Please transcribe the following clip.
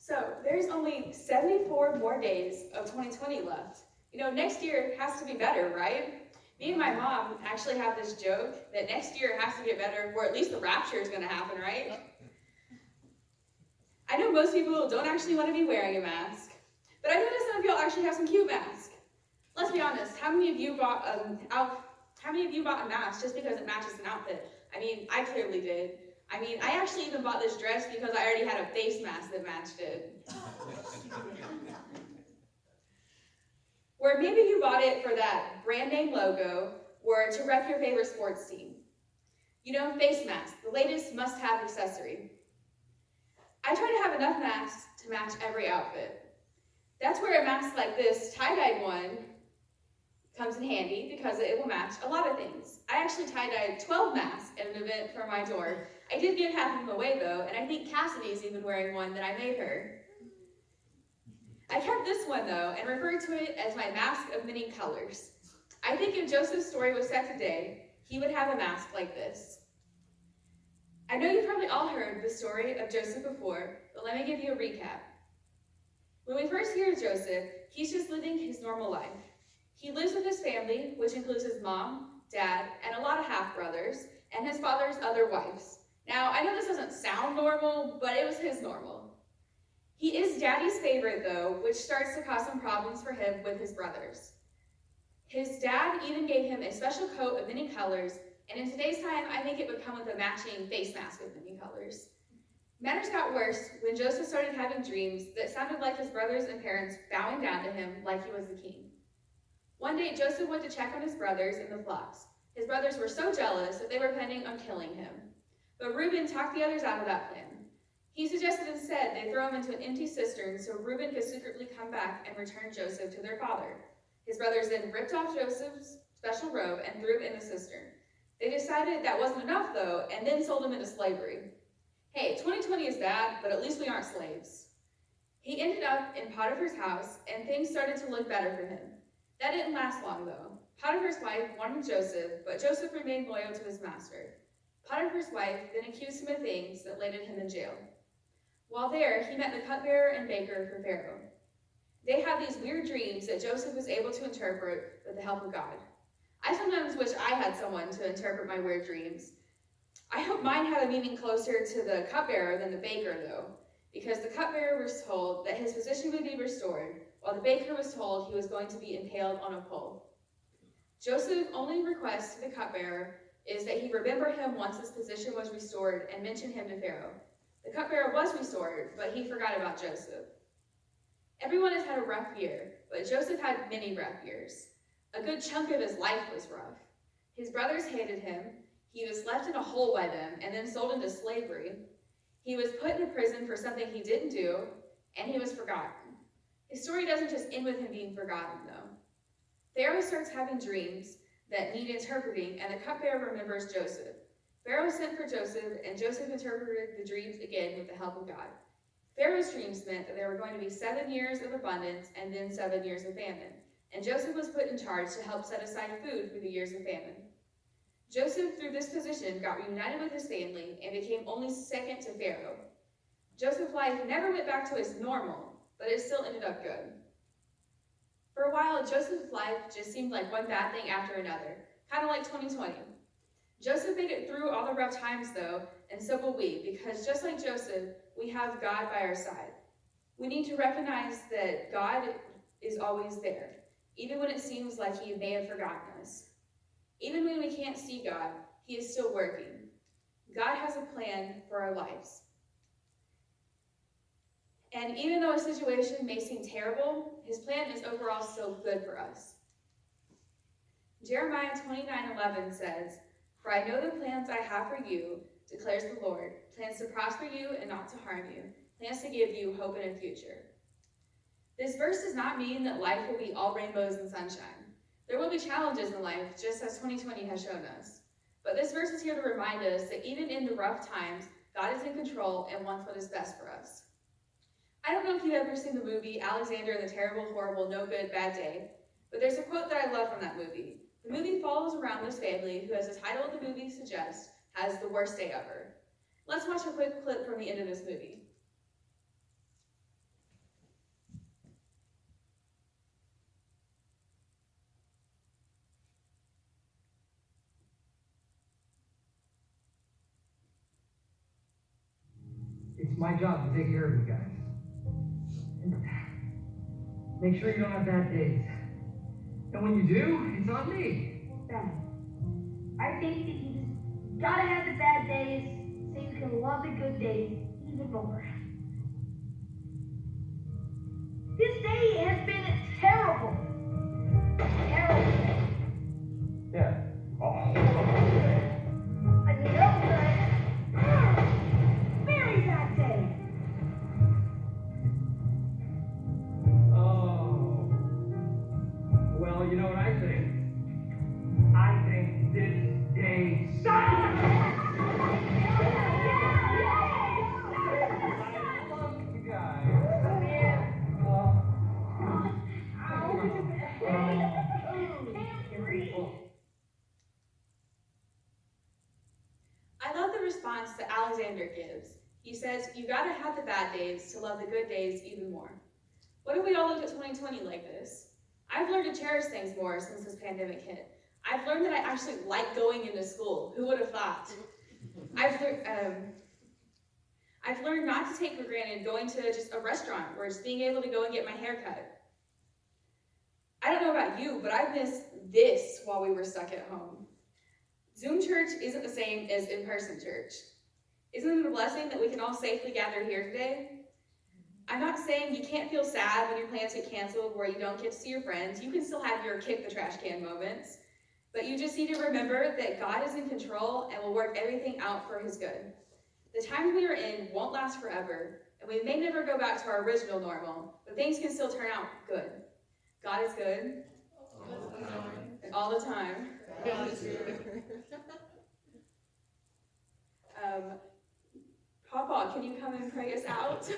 So there's only 74 more days of 2020 left. Next year has to be better, right? Me and my mom actually have this joke that next year has to get better, or at least the rapture is going to happen, right? I know most people don't actually want to be wearing a mask, but I noticed some of y'all actually have some cute masks. Let's be honest, how many of you bought a mask just because it matches an outfit? I mean, I clearly did. I actually even bought this dress because I already had a face mask that matched it. Or maybe you bought it for that brand name logo or to rep your favorite sports team. Face mask, the latest must-have accessory. I try to have enough masks to match every outfit. That's where a mask like this tie-dyed one comes in handy because it will match a lot of things. I actually tie-dyed 12 masks at an event for my door. I did give half of them away though, and I think Cassidy's even wearing one that I made her. I kept this one though, and referred to it as my mask of many colors. I think if Joseph's story was set today, he would have a mask like this. I know you've probably all heard the story of Joseph before, but let me give you a recap. When we first hear of Joseph, he's just living his normal life. He lives with his family, which includes his mom, dad, and a lot of half-brothers, and his father's other wives. Now, I know this doesn't sound normal, but it was his normal. He is Daddy's favorite, though, which starts to cause some problems for him with his brothers. His dad even gave him a special coat of many colors, and in today's time, I think it would come with a matching face mask of many colors. Matters got worse when Joseph started having dreams that sounded like his brothers and parents bowing down to him like he was the king. One day, Joseph went to check on his brothers in the flocks. His brothers were so jealous that they were planning on killing him. But Reuben talked the others out of that plan. He suggested instead they throw him into an empty cistern so Reuben could secretly come back and return Joseph to their father. His brothers then ripped off Joseph's special robe and threw it in the cistern. They decided that wasn't enough though, and then sold him into slavery. Hey, 2020 is bad, but at least we aren't slaves. He ended up in Potiphar's house, and things started to look better for him. That didn't last long though. Potiphar's wife wanted Joseph, but Joseph remained loyal to his master. Potiphar's wife then accused him of things that landed him in jail. While there, he met the cupbearer and baker for Pharaoh. They had these weird dreams that Joseph was able to interpret with the help of God. I sometimes wish I had someone to interpret my weird dreams. I hope mine had a meaning closer to the cupbearer than the baker though, because the cupbearer was told that his position would be restored, while the baker was told he was going to be impaled on a pole. Joseph's only request to the cupbearer is that he remember him once his position was restored and mention him to Pharaoh. The cupbearer was restored, but he forgot about Joseph. Everyone has had a rough year, but Joseph had many rough years. A good chunk of his life was rough. His brothers hated him, he was left in a hole by them and then sold into slavery. He was put into prison for something he didn't do, and he was forgotten. His story doesn't just end with him being forgotten, though. Pharaoh starts having dreams that need interpreting, and the cupbearer remembers Joseph. Pharaoh sent for Joseph, and Joseph interpreted the dreams again with the help of God. Pharaoh's dreams meant that there were going to be 7 years of abundance and then 7 years of famine, and Joseph was put in charge to help set aside food for the years of famine. Joseph, through this position, got reunited with his family and became only second to Pharaoh. Joseph's life never went back to his normal, but it still ended up good. For a while, Joseph's life just seemed like one bad thing after another, kind of like 2020. Joseph made it through all the rough times though, and so will we, because just like Joseph, we have God by our side. We need to recognize that God is always there, even when it seems like he may have forgotten us. Even when we can't see God, he is still working. God has a plan for our lives. And even though a situation may seem terrible, his plan is overall still good for us. Jeremiah 29:11 says, "For I know the plans I have for you, declares the Lord, plans to prosper you and not to harm you, plans to give you hope and a future." This verse does not mean that life will be all rainbows and sunshine. There will be challenges in life, just as 2020 has shown us. But this verse is here to remind us that even in the rough times, God is in control and wants what is best for us. I don't know if you've ever seen the movie Alexander and the Terrible, Horrible, No Good, Bad Day, but there's a quote that I love from that movie. The movie follows around this family who, as the title of the movie suggests, has the worst day ever. Let's watch a quick clip from the end of this movie. It's my job to take care of you guys. And make sure you don't have bad days. And when you do, it's on me. Ben, I think that you just gotta have the bad days so you can love the good days even more. This day has been terrible. Terrible. Yeah. Oh. A no good, very bad day. Oh. Well, you know what I think? I think this day sucks! I love you guys. I love the response that Alexander gives. He says, you gotta have the bad days to love the good days even more. What if we all looked at 2020 like this? I've learned to cherish things more since this pandemic hit. I've learned that I actually like going into school. Who would have thought? I've learned not to take for granted going to just a restaurant or just being able to go and get my hair cut. I don't know about you, but I've missed this while we were stuck at home. Zoom church isn't the same as in-person church. Isn't it a blessing that we can all safely gather here today? I'm not saying you can't feel sad when your plans get canceled or you don't get to see your friends. You can still have your kick the trash can moments. But you just need to remember that God is in control and will work everything out for his good. The time we are in won't last forever, and we may never go back to our original normal, but things can still turn out good. God is good. All the time. And all the time. God is good. Papa, can you come and pray us out?